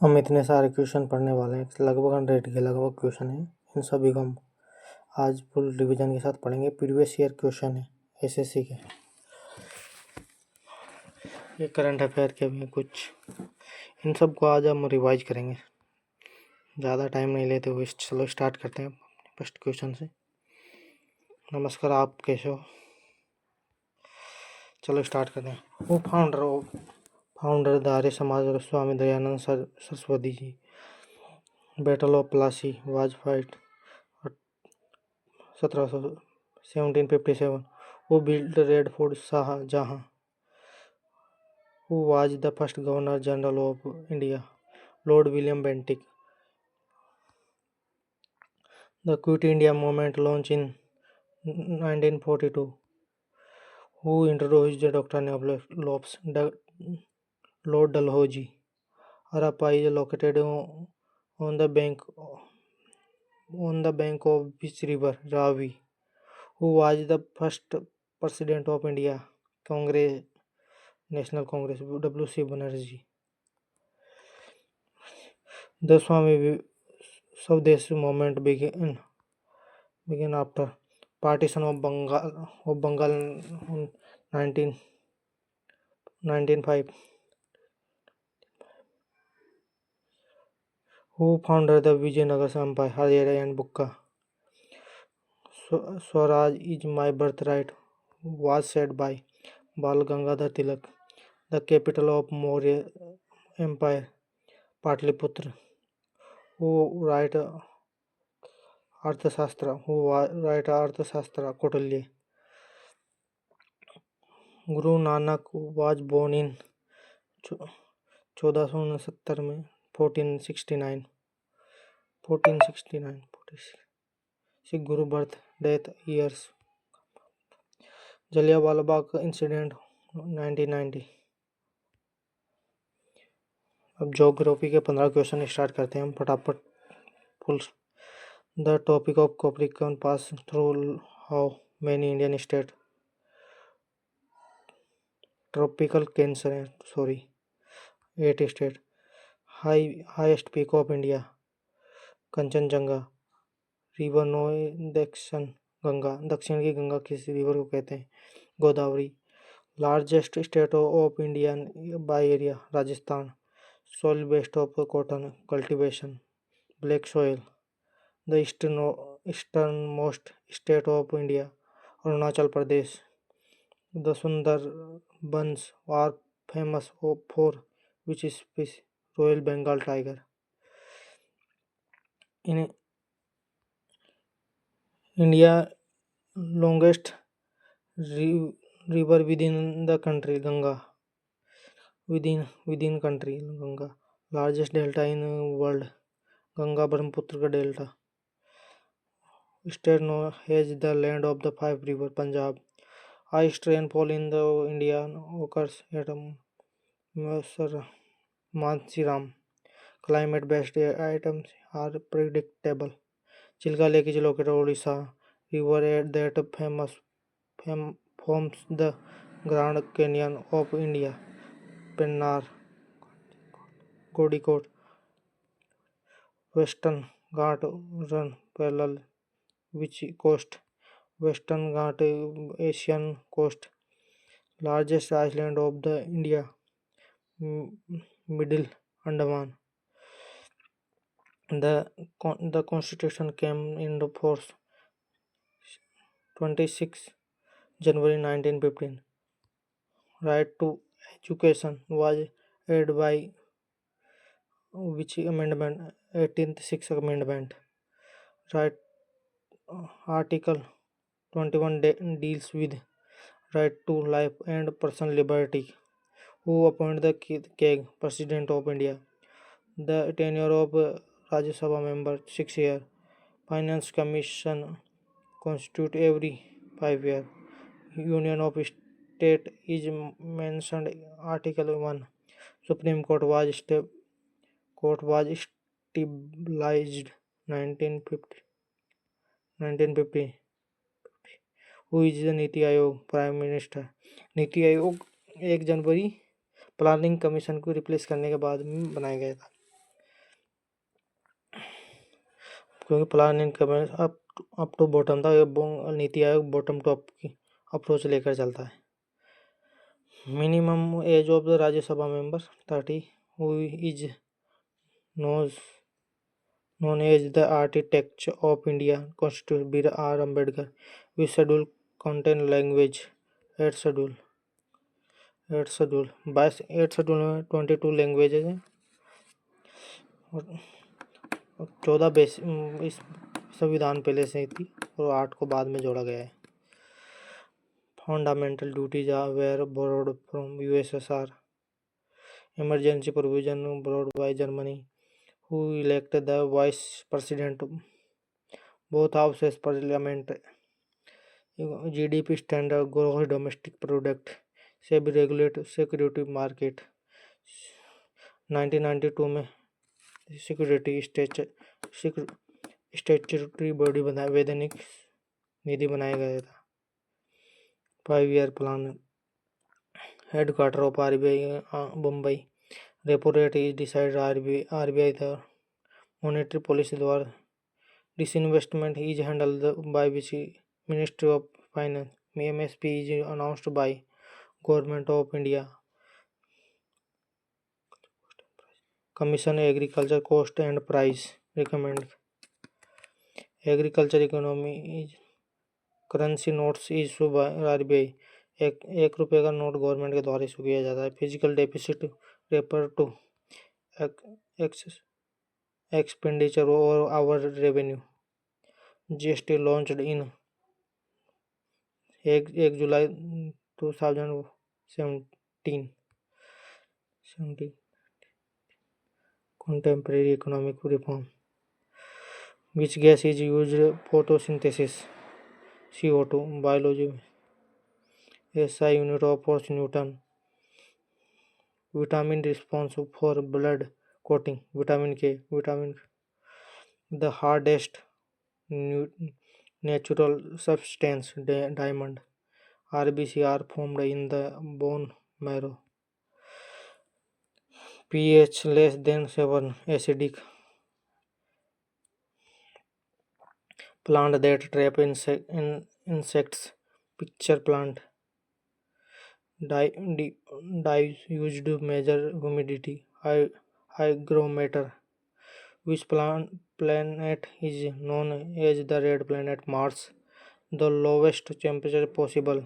हम इतने सारे क्वेश्चन पढ़ने वाले हैं, लगभग 100 के लगभग क्वेश्चन हैं। इन सभी को हम आज फुल रिवीजन के साथ पढ़ेंगे। प्रीवियस ईयर क्वेश्चन है एसएससी के, ये करंट अफेयर के भी हैं कुछ। इन सब को आज हम रिवाइज करेंगे, ज़्यादा टाइम नहीं लेते हुए चलो स्टार्ट करते हैं फर्स्ट क्वेश्चन से। नमस्कार, आप कैसे हो? चलो स्टार्ट करते हैं। वो फाउंडर द आर्य समाज और Swami Dayanand Saraswati ji. Battle of Plassey was fight 1757। Who built Red Fort Shahjahan? Who was the first Governor General of India? Lord William Bentinck. The Quit India movement launched in 1942. Who introduced the doctrine of lobes? Lord Dalhousie. Harappa is located on the bank of which river? Ravi. Who was the first president of India Congress? National Congress? W.C. Banerjee. The Swami Swadesh movement began after partition of Bengal in 1905. Who founded the Vijayanagar Empire? Hariyara and Bukka. Swaraj is my birthright was said by Bal Gangadhar Tilak. The capital of Maurya Empire, Patliputra. Who write Arthashastra? Kautilya. Guru Nanak was born in 1469 में 1469 गुरु birth death years. Jallianwala Bagh incident 1990। अब geography के 15 question start करते हैं हम फटाफट full. The topic of Capricorn pass through how many Indian state? Tropical cancer है 8 state. Highest peak of India Kanchenjunga. River no Dakshin Ganga, दक्षिण की गंगा किस रिवर को कहते हैं? Godavari. Largest state of India by area Rajasthan. Soil best of cotton cultivation black soil. The eastern most state of India Arunachal Pradesh. The Sundarbans are famous for which species? Royal Bengal tiger. In India, longest river within the country Ganga. Within country Ganga. Largest delta in world Ganga Brahmaputra delta. State known as the land of the five river Punjab. Highest rainfall in the India occurs at Mansiram. Climate based items are predictable. Chilka Lake is located in Odisha. River that forms the Grand Canyon of India. Pennar, Kodikot. Western Ghat run parallel which coast? Western Ghat Asian coast. Largest island of the India, Middle Andaman. The constitution came into force 26 January 1915. Right to education was added by which amendment? 18th Sixth Amendment. Right. Article 21 deals with right to life and personal liberty. Who appointed the king President of India? The tenure of Rajya Sabha member 6 years. Finance Commission constitute every 5 years. Union of State is mentioned Article 1. Supreme Court was established 1950. Who is the NITI Aayog prime minister? NITI Aayog 1 जनवरी planning commission को replace करने के बाद में बनाया गया था। क्योंकि plan in comments up to bottom था, ये NITI Aayog bottom to up की अप्रोच लेकर चलता है। Minimum age of the Rajya Sabha member 30, who is knows known as the architect of India Constitution Bir R. Ambedkar, which schedule contain language 8 schedule 8 schedule में 22 languages हैं और 14 base इस संविधान पहले से ही थी और 8 को बाद में जोड़ा गया है। Fundamental duties are were borrowed from USSR. Emergency provision borrowed by Germany, who elected the vice president, both houses parliament. GDP standard, gross domestic product, SEBI regulate security market। 1992 में सिक्योरिटी स्टेचुटरी बॉडी बनाया, वैधानिक निधि बनाया गया था। 5 year plan. Headquarter of RBI Mumbai. Repo rate is decide RBI the monetary policy द्वारा। Disinvestment is handled by which Ministry of Finance? MSP is announced by Government of India. Commission Agriculture Cost and Price recommend. Agriculture economy is currency notes issue by RBI. एक रुपये का note government के द्वारा issue किया जाता है। Physical deficit refer to expenditure और our revenue. GST launched in 1 July 2017। Contemporary economic reform. Which gas is used photosynthesis? CO2. Biology. SI unit of force Newton. Vitamin response for blood coating. Vitamin K. The hardest natural substance diamond. RBC are formed in the bone marrow. pH less than 7 acidic. Plant that trap insects. Picture plant. Dyes used to measure humidity. Hygrometer. Which planet is known as the red planet? Mars. The lowest temperature possible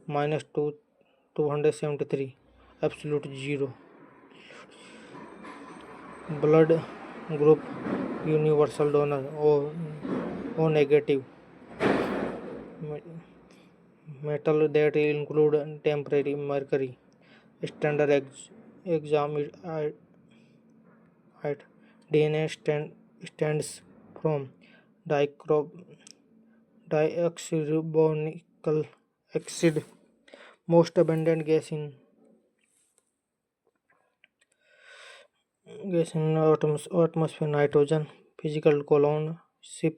-273, absolute zero. Blood group universal donor O negative. Metal that include temporary mercury. Standard exam height. DNA stands from dioxyribonical acid. Most abundant gas in atmosphere nitrogen. Physical colon ship.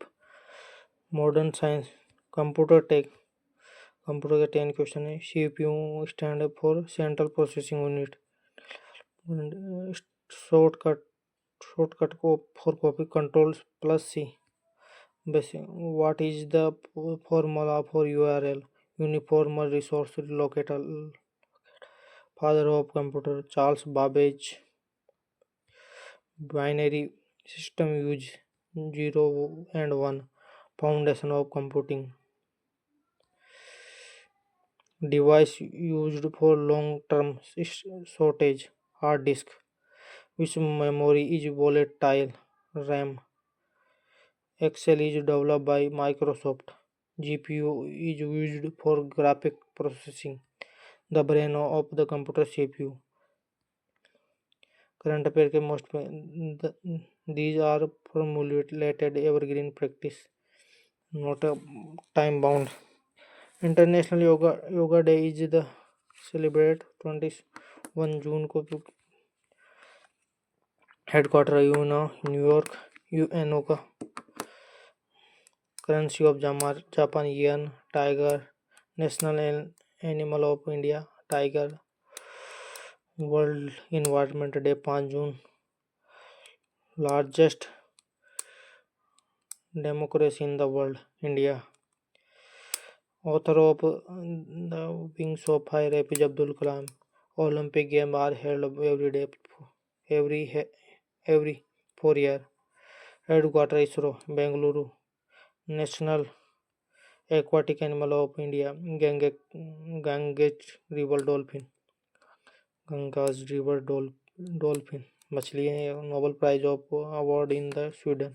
Modern science computer tech. Computer के 10 question है। CPU stand for central processing unit. Shortcut को for copy control +C। Basic what is the formula for URL? Uniform resource locator. Father of computer Charles Babbage. Binary system use 0 and 1। Foundation of computing. Device used for long-term storage. Hard disk. Which memory is volatile? RAM. Excel is developed by Microsoft. GPU is used for graphic processing. The brain of the computer CPU. Current affair के most these are formulated evergreen practice, not a time bound. International yoga day is the celebrate 21 जून को। Headquarter New York UNO का। Currency of Japan yen. Tiger. National animal of India tiger. World environment day 5 June. Largest Democracy in the World, India. Author of The Wings of Fire, APJ Abdul Kalam. Olympic Games are held every day, every 4 years. Headquarter ISRO, Bengaluru. National Aquatic Animal of India, Ganges River Dolphin. Ganges river dolphin मछली है। Nobel prize of award in the Sweden,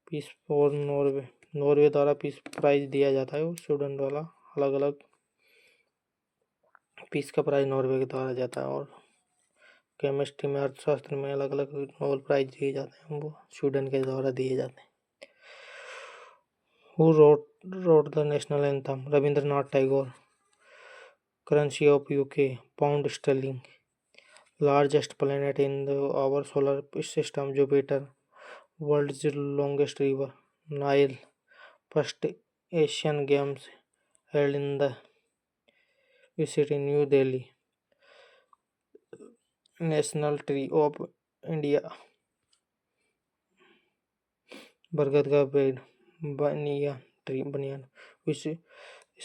peace for Norway. Norway द्वारा peace prize दिया जाता है, वो Sweden द्वारा अलग अलग पीस का प्राइज नॉर्वे के द्वारा जाता है। और केमिस्ट्री में, अर्थशास्त्र में अलग अलग नोबेल प्राइज दिए जाते हैं, वो स्वीडन के द्वारा दिए जाते हैं। Who wrote the national anthem, Rabindranath Tagore. Currency of UK, pound sterling. Largest planet in our solar system, Jupiter. World's longest river, Nile. First Asian Games held in the city New Delhi. National tree of India, बरगद का पेड़, बनियान. Which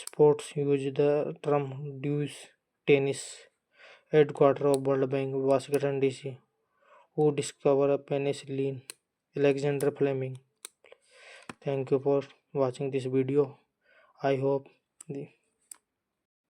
sports use the term deuce, tennis. Headquarter of World Bank, Washington DC. Who discovered penicillin? Alexander Fleming. Thank you for watching this video. I hope